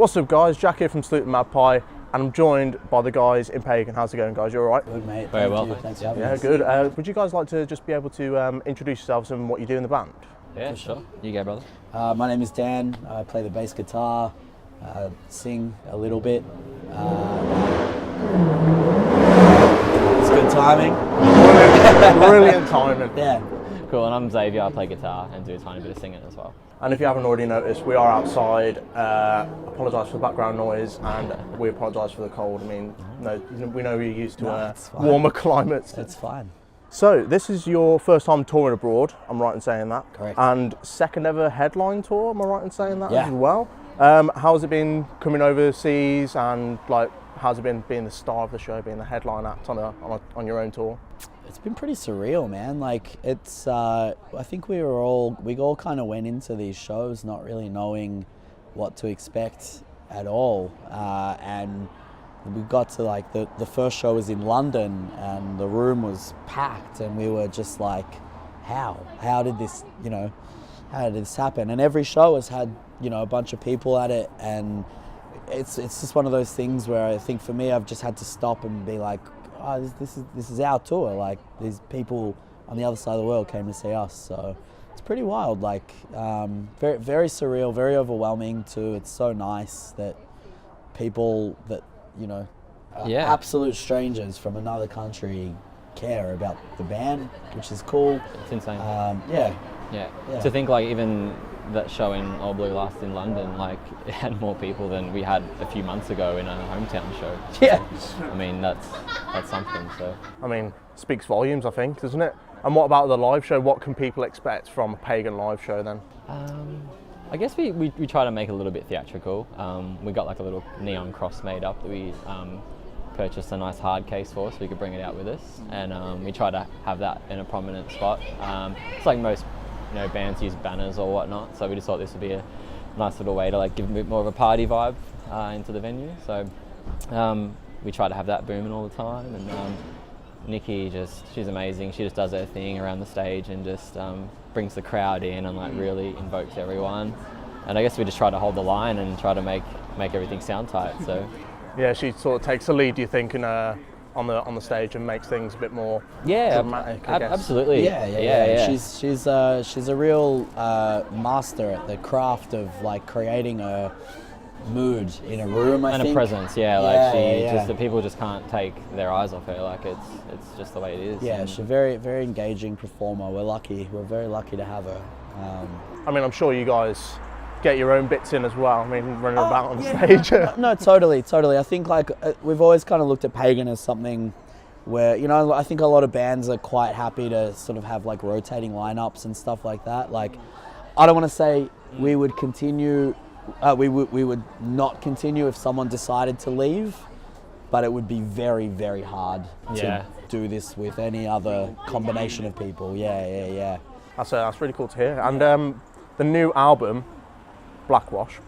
What's up guys, Jack here from Magpie, and I'm joined by the guys in Pagan. How's it going guys, you alright? Good mate, Very well. Thanks for having us. Yeah, good. Would you guys like to just be able to introduce yourselves and what you do in the band? Yeah, sure. You go, brother. My name is Dan, I play the bass guitar, sing a little bit. It's good timing. Brilliant timing. Yeah. Cool, and I'm Xavier. I play guitar and do a tiny bit of singing as well. And if you haven't already noticed, we are outside. Apologise for the background noise, and we apologise for the cold. I mean, no, we know you're used to warmer climates. That's fine. So this is your first time touring abroad, I'm right in saying that? Correct. And second ever headline tour, am I right in saying that Yeah. as well? How's it been coming overseas, and like, how's it been being the star of the show, being the headline act on your own tour? It's been pretty surreal, man. Like, it's, I think we all kind of went into these shows not really knowing what to expect at all. And we got to like, the first show was in London and the room was packed and we were just like, how did this, how did this happen? And every show has had, a bunch of people at it, and it's just one of those things where I think for me, I've just had to stop and be like, oh, this is our tour. Like, these people on the other side of the world came to see us, so it's pretty wild. Like, very, very surreal, very overwhelming too. It's so nice that people that absolute strangers from another country care about the band, which is cool. It's insane. Yeah. To think like even that show in All Blue Last in London, like it had more people than we had a few months ago in a hometown show. Yeah. I mean, that's something. So. I mean, speaks volumes, I think, doesn't it? And what about the live show? What can people expect from a Pagan live show then? I guess we try to make it a little bit theatrical. We got like a little neon cross made up that we purchased a nice hard case for so we could bring it out with us, and we try to have that in a prominent spot. It's like most bands use banners or whatnot, so we just thought this would be a nice little way to like give a bit more of a party vibe into the venue. So we try to have that booming all the time, and Nikki she's amazing. She just does her thing around the stage and just brings the crowd in and like really invokes everyone. And I guess we just try to hold the line and try to make everything sound tight. So yeah, she sort of takes the lead, do you think, in on the stage and makes things a bit more dramatic, I guess. Absolutely. Yeah. She's a real master at the craft of like creating a mood in a room, I think. A presence, just the people just can't take their eyes off her. Like it's just the way it is. Yeah, she's a very, very engaging performer. We're very lucky to have her. I mean, I'm sure you guys get your own bits in as well. I mean, running about on stage. No, totally. I think like we've always kind of looked at Pagan as something where, I think a lot of bands are quite happy to sort of have like rotating lineups and stuff like that. Like, I don't want to say we would continue, we would not continue if someone decided to leave, but it would be very, very hard to do this with any other combination of people. Yeah. That's really cool to hear. And the new album, Blackwash,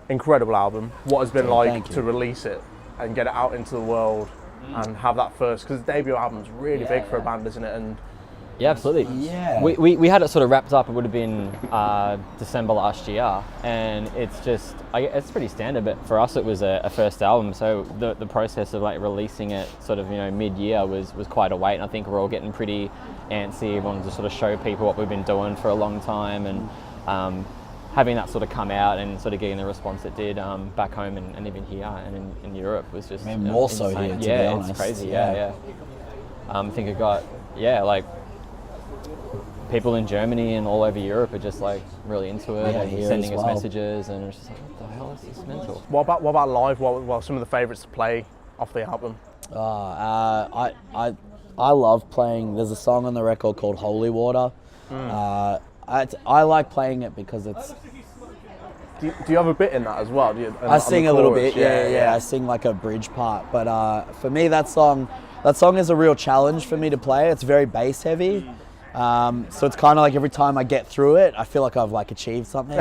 incredible album. What has been like to release it and get it out into the world and have that first, because the debut album's really big for a band, isn't it? And yeah, absolutely. Yeah. We had it sort of wrapped up. It would have been December last year, and it's just it's pretty standard. But for us, it was a first album, so the process of like releasing it sort of mid-year was quite a wait. And I think we're all getting pretty antsy. Everyone to sort of show people what we've been doing for a long time, and having that sort of come out and sort of getting the response it did back home and even here and in Europe was just more so insane. here, to be honest. It's crazy. Yeah. I think it got like people in Germany and all over Europe are just like really into it and sending us messages, and it's just like, what the hell is this mental? What about live? What are some of the favourites to play off the album? I love playing. There's a song on the record called Holy Water. I like playing it because it's. Do you have a bit in that as well? I sing a little bit. Yeah. I sing like a bridge part, but for me that song is a real challenge for me to play. It's very bass heavy, so it's kind of like every time I get through it, I feel like I've like achieved something.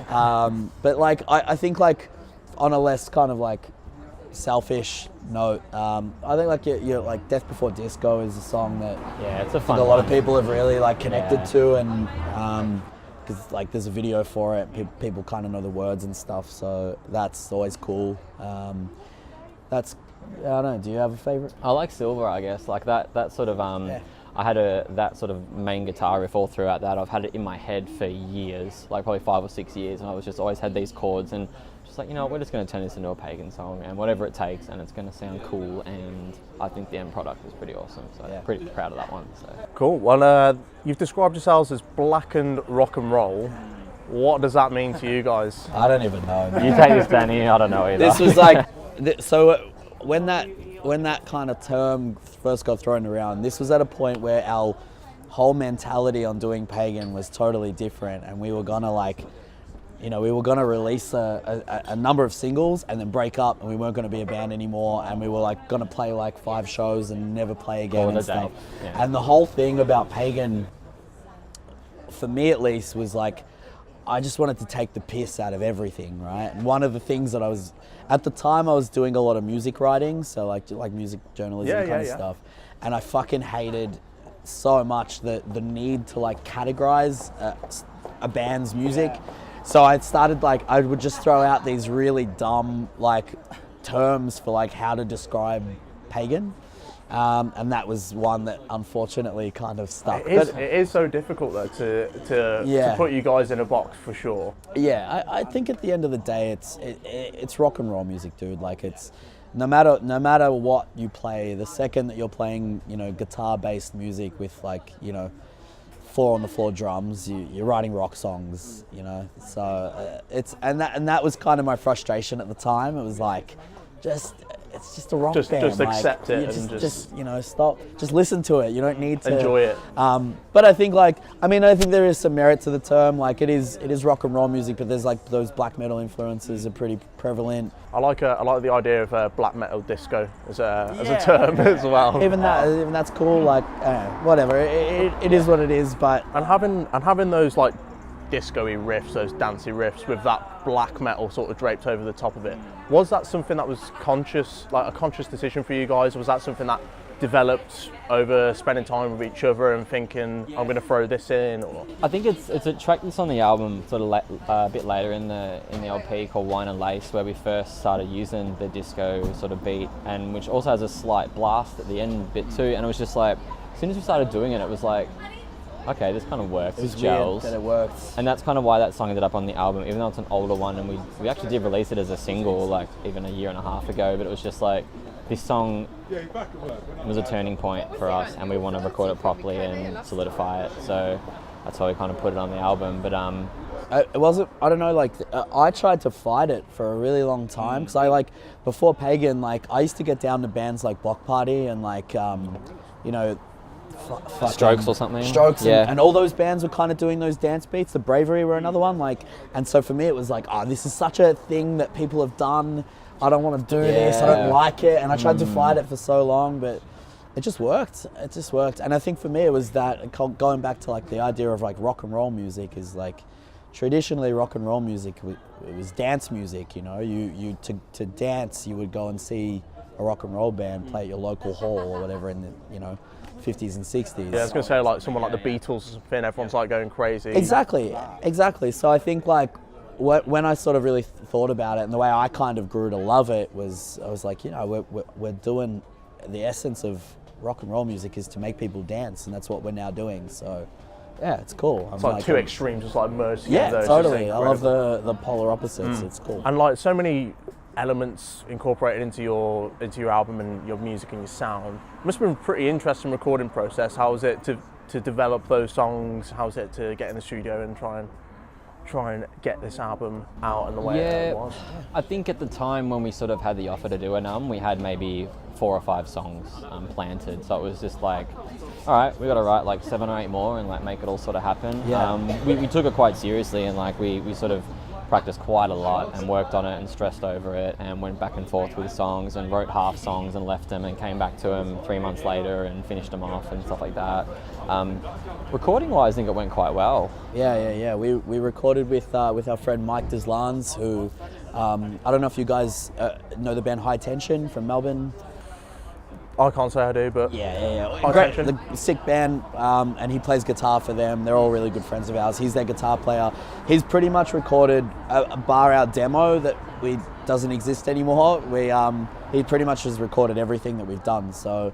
But like I think like on a less kind of like selfish note, I think like you're like Death Before Disco is a song that it's a fun a lot of people have really like connected to, and because like there's a video for it. People kind of know the words and stuff, so that's always cool. That's I don't know. Do you have a favorite? I like Silver, I guess. Like that sort of I had that sort of main guitar riff all throughout that. I've had it in my head for years, like probably 5 or 6 years, and I was just always had these chords and just like, you know, we're just going to turn this into a Pagan song and whatever it takes, and it's going to sound cool, and I think the end product is pretty awesome, so pretty proud of that one. So. Cool. Well, you've described yourselves as blackened rock and roll. What does that mean to you guys? I don't even know. You take this, Danny. I don't know either. This was like, so when that kind of term first got thrown around, this was at a point where our whole mentality on doing Pagan was totally different, and we were gonna like, you know, we were gonna release a number of singles and then break up, and we weren't gonna be a band anymore, and we were like gonna play like 5 shows and never play again and stuff. Yeah. And the whole thing about Pagan, for me at least, was like, I just wanted to take the piss out of everything, right? And one of the things that I was, at the time I was doing a lot of music writing, so like music journalism kind of stuff. And I fucking hated so much the need to like categorize a band's music. So I started like, I would just throw out these really dumb like terms for like how to describe Pagan. And that was one that unfortunately kind of stuck. It is so difficult though to put you guys in a box for sure. Yeah, I think at the end of the day, it's rock and roll music, dude. Like it's no matter what you play, the second that you're playing, you know, guitar-based music with like, you know, 4 on the floor drums, you're writing rock songs, you know. So and that was kind of my frustration at the time. It was like, it's just a rock band. Just like, accept it and and just you know, stop. Just listen to it. You don't need to enjoy it. But I think I think there is some merit to the term. Like it is rock and roll music, but there's like those black metal influences are pretty prevalent. I like the idea of black metal disco as a term as well. Even that's cool. Like whatever. It is what it is. But and having those like disco-y riffs, those dancey riffs with that black metal sort of draped over the top of it. Was that something that was conscious, like a conscious decision for you guys? Was that something that developed over spending time with each other and thinking, I'm going to throw this in? Or? I think it's a track that's on the album sort of a bit later in the LP called Wine and Lace, where we first started using the disco sort of beat, and which also has a slight blast at the end bit too. And it was just like, as soon as we started doing it, it was like, okay, this kind of works. It was gels. weird that it worked. And that's kind of why that song ended up on the album, even though it's an older one, and we actually did release it as a single like even a year and a half ago, but it was just like, this song was a turning point for us, and we want to record it properly and solidify it, so that's why we kind of put it on the album. But it wasn't, I don't know, like I tried to fight it for a really long time, because I like, before Pagan, like I used to get down to bands like Block Party and like you know, Strokes or something. Strokes, and all those bands were kind of doing those dance beats. The Bravery were another one, like, and so for me it was like, oh, this is such a thing that people have done. I don't want to do this. I don't like it, and I tried to fight it for so long, but it just worked. It just worked, and I think for me it was that going back to like the idea of like rock and roll music is like, traditionally rock and roll music it was dance music. You know, you to dance you would go and see a rock and roll band play at your local hall or whatever in the, you know, 50s and 60s. Yeah, I was going to say like someone like the Beatles or something, everyone's like going crazy. Exactly. So I think like when I sort of really thought about it, and the way I kind of grew to love it was, I was like, you know, we're doing, the essence of rock and roll music is to make people dance, and that's what we're now doing. So yeah, it's cool. It's like two extremes just like merged together. Yeah, totally. I love the polar opposites. It's cool. And like so many elements incorporated into your album and your music and your sound. It must have been a pretty interesting recording process. How was it to develop those songs? How was it to get in the studio and try and get this album out in the way it was? I think at the time when we sort of had the offer to do an album, we had maybe 4 or 5 songs planted. So it was just like, all right, we got to write like 7 or 8 more and like make it all sort of happen. Yeah. We took it quite seriously, and like we sort of practiced quite a lot and worked on it and stressed over it and went back and forth with songs and wrote half songs and left them and came back to them 3 months later and finished them off and stuff like that. Recording wise, I think it went quite well. Yeah. We recorded with our friend Mike Deslans, who I don't know if you guys know the band High Tension from Melbourne. I can't say I do, but yeah. Great, the sick band, and he plays guitar for them. They're all really good friends of ours. He's their guitar player. He's pretty much recorded bar our demo that doesn't exist anymore. He pretty much has recorded everything that we've done. So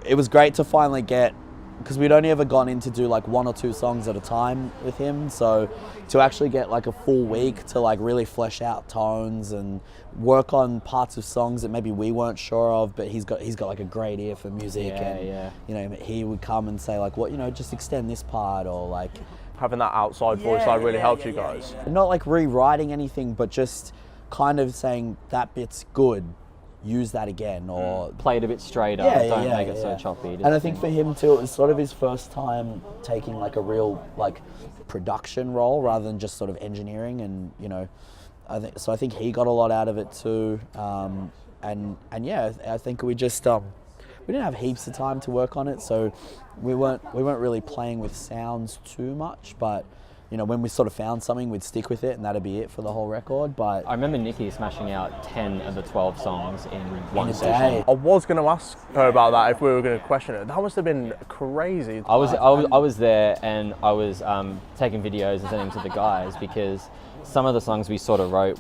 it was great to finally get, because we'd only ever gone in to do like 1 or 2 songs at a time with him. So to actually get like a full week to like really flesh out tones and work on parts of songs that maybe we weren't sure of, but he's got like a great ear for music, you know, he would come and say like, what, you know, just extend this part, or like having that outside voice really helped you guys. Not like rewriting anything, but just kind of saying that bit's good, use that again, or play it a bit straighter, don't make it so choppy. And I think for him too, it was sort of his first time taking like a real like production role rather than just sort of engineering, and you know, I think he got a lot out of it too. And yeah, I think we just we didn't have heaps of time to work on it, so we weren't really playing with sounds too much, but you know, when we sort of found something, we'd stick with it, and that'd be it for the whole record. But I remember Nikki smashing out 10 of the 12 songs in one session. I was going to ask her about that if we were going to question it. That must have been crazy. I was there, and I was taking videos and sending them to the guys, because some of the songs we sort of wrote,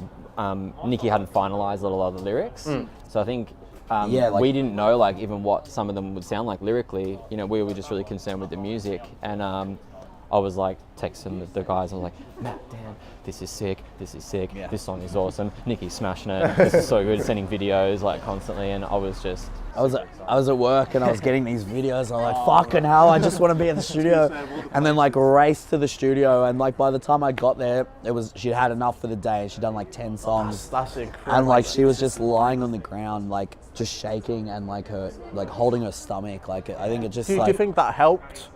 Nikki hadn't finalised a lot of the lyrics. So I think we didn't know like even what some of them would sound like lyrically. You know, we were just really concerned with the music, and I was like texting the guys. I was like, Matt, Dan, this is sick. This I'm like, fucking hell, I just want to be in the studio. And then race to the studio, and by the time I got there, she'd had enough for the day. She'd done 10 songs. That's incredible. And she was just lying on the ground, just shaking, and her holding her stomach. I think it just. Do you think that helped?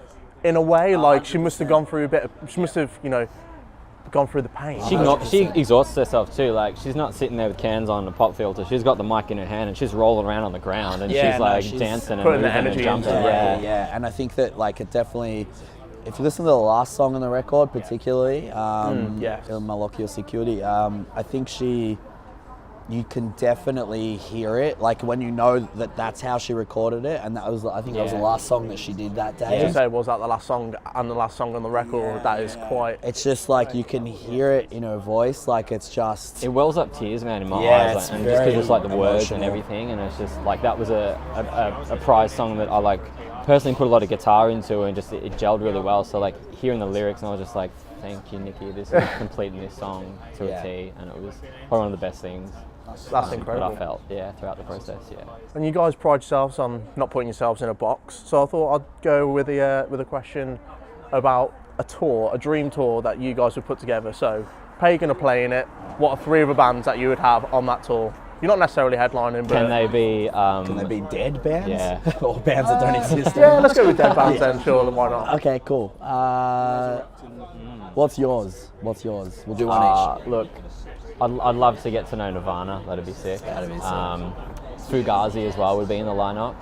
In a way, she must have gone through a bit. She must have, gone through the pain. She exhausts herself too. She's not sitting there with cans on a pop filter. She's got the mic in her hand and she's rolling around on the ground, and she's dancing and moving and jumping. And I think that it definitely. If you listen to the last song on the record, particularly, Il Malocchio Security, I think you can definitely hear it, when you know that that's how she recorded it, and that was that was the last song that she did that day. Did you say was that the last song and the last song on the record? That is quite. It's just you can hear it in her voice, it's just. It wells up tears, man, in my eyes, and just because it's the words and everything, and it's just that was a prize song that I personally put a lot of guitar into, and just it gelled really well. So hearing the lyrics, and I was just like, thank you, Nikki. This is completing this song to a T, and it was probably one of the best things. That's incredible. That I felt, throughout the process, And you guys pride yourselves on not putting yourselves in a box, so I thought I'd go with a question about a dream tour that you guys would put together. So, Pagan are playing it. What are 3 other bands that you would have on that tour? You're not necessarily headlining, but can they be dead bands? Yeah, or bands that don't exist? Yeah, let's go with dead bands then. Sure, why not? Okay, cool. What's yours? We'll do one each. Look. I'd love to get to know Nirvana. That'd be sick. Fugazi as well would be in the lineup,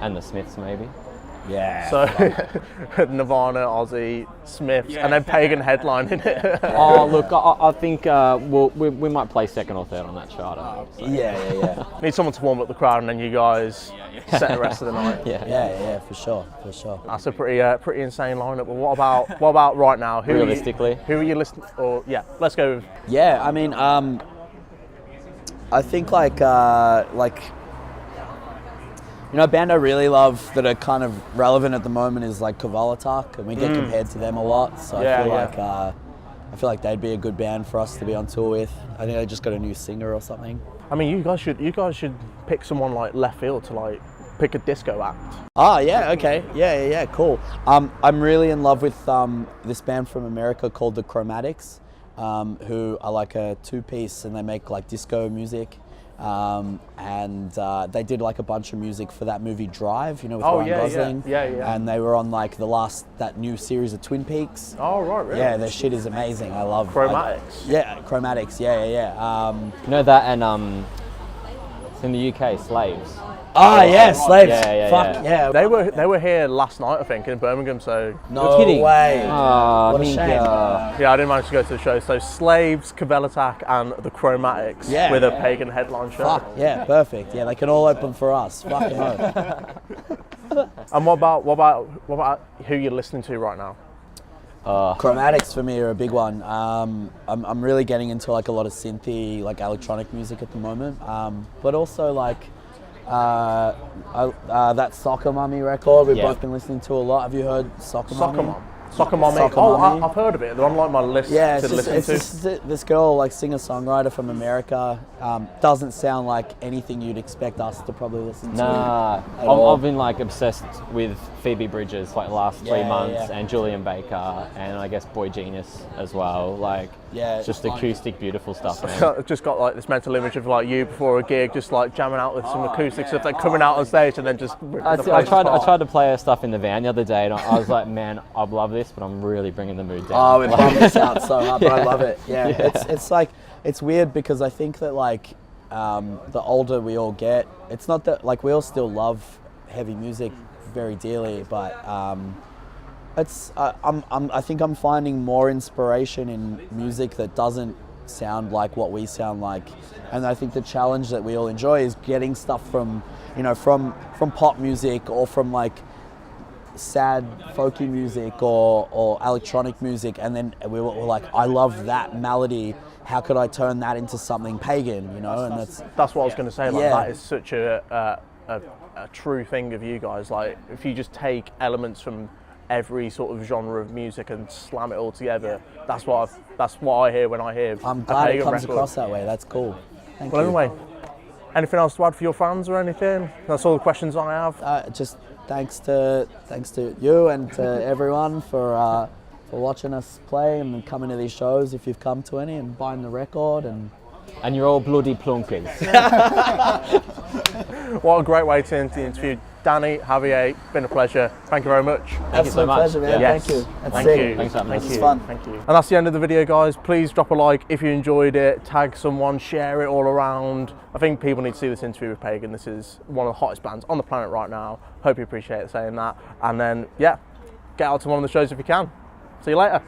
and the Smiths maybe. Yeah. So Nirvana, Ozzy, Smiths, and then Pagan headlining it. Look, I think we might play second or third on that chart. Yeah. Need someone to warm up the crowd, and then you guys set the rest of the night. Yeah, for sure. That's a pretty insane lineup. But what about right now? Realistically, who are you listening? Or let's go. Yeah, I mean, I think a band I really love that are kind of relevant at the moment is Kovalatak, and we get compared to them a lot. So I feel like they'd be a good band for us to be on tour with. I think they just got a new singer or something. I mean, you guys should pick someone left field to pick a disco act. Yeah, okay, yeah, cool. I'm really in love with this band from America called the Chromatics, who are a 2-piece, and they make disco music. And they did a bunch of music for that movie Drive, with Ryan Gosling. Yeah. And they were on that new series of Twin Peaks. Oh, right, really? Yeah, their shit is amazing. I love Chromatics. Chromatics. Yeah. that, and It's in the UK, Slaves. Ah, yeah, Slaves. Yeah. Fuck yeah. They were here last night, I think, in Birmingham. So No kidding. way. Oh, What a shame. yeah, I didn't manage to go to the show. So Slaves, Cavell Attack, and the Chromatics with a Pagan headline show. Fuck yeah, perfect. Yeah, they can all open for us. Fucking hell. And what about who you're listening to right now? Chromatics for me are a big one. I'm really getting into like a lot of synthy, like electronic music at the moment. But also like that Soccer Mummy record we've both been listening to a lot. Have you heard Soccer Mummy? Soccer Mummy. I've heard of it. They're on like my list to listen to. Just this girl, like singer-songwriter from America, doesn't sound like anything you'd expect us to probably listen to. Nah, I've been like obsessed with Phoebe Bridgers like the last 3 months, and Julian Baker, and I guess Boy Genius as well. Like, it's just acoustic, beautiful stuff. I've just got like this mental image of like you before a gig, just like jamming out with some acoustic stuff, like coming out on stage and then just. I tried to play her stuff in the van the other day, and I was like, man, I love this, but I'm really bringing the mood down. Oh, it bummed us out so hard, but I love it. Yeah, it's like, it's weird because I think that like the older we all get, it's not that like we all still love heavy music very dearly, but I think I'm finding more inspiration in music that doesn't sound like what we sound like, and I think the challenge that we all enjoy is getting stuff from pop music or from like sad folky music or electronic music, and then we're like, I love that melody, how could I turn that into something pagan, and that's what I was going to say, like that is such a true thing of you guys. Like if you just take elements from every sort of genre of music and slam it all together, that's what I hear when I hear. I'm glad it comes across that way. That's cool. Thank you. Anyway, anything else to add for your fans or anything? That's all the questions I have. Just thanks to you and to everyone for watching us play and coming to these shows, if you've come to any, and buying the record, and you're all bloody plunkers. What a great way to end the interview. Danny, Javier, been a pleasure. Thank you very much. Thank you so much. Pleasure, man. Yes. Thank you. Thank you. Thanks for having us. This is fun. Thank you. And that's the end of the video, guys. Please drop a like if you enjoyed it. Tag someone, share it all around. I think people need to see this interview with Pagan. This is one of the hottest bands on the planet right now. Hope you appreciate saying that. And then, yeah, get out to one of the shows if you can. See you later.